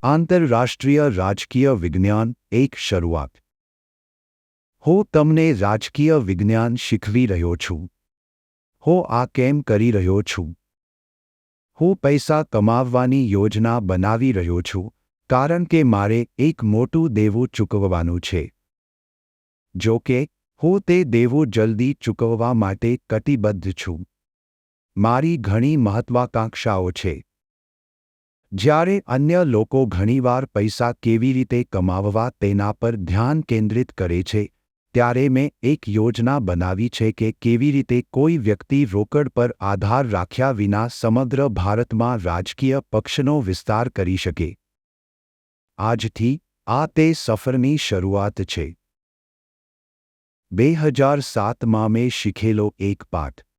આંતરરાષ્ટ્રીય રાજકીય વિજ્ઞાન એક શરૂઆત. હું તમને રાજકીય વિજ્ઞાન શીખવી રહ્યો છું. હું આ કેમ કરી રહ્યો છું? હું પૈસા કમાવવાની યોજના બનાવી રહ્યો છું, કારણ કે મારે એક મોટું દેવું ચૂકવવાનું છે. જો કે, હું તે દેવું જલ્દી ચૂકવવા માટે કટિબદ્ધ છું. મારી ઘણી મહત્વાકાંક્ષાઓ છે. જ્યારે અન્ય લોકો ઘણીવાર પૈસા કેવી રીતે કમાવવા તેના પર ધ્યાન કેન્દ્રિત કરે છે, ત્યારે મેં એક યોજના બનાવી છે કે કેવી રીતે કોઈ વ્યક્તિ રોકડ પર આધાર રાખ્યા વિના સમગ્ર ભારતમાં રાજકીય પક્ષનો વિસ્તાર કરી શકે. આજથી, આ તે સફરની શરૂઆત છે. 2007માં મેં શીખેલો એક પાઠ.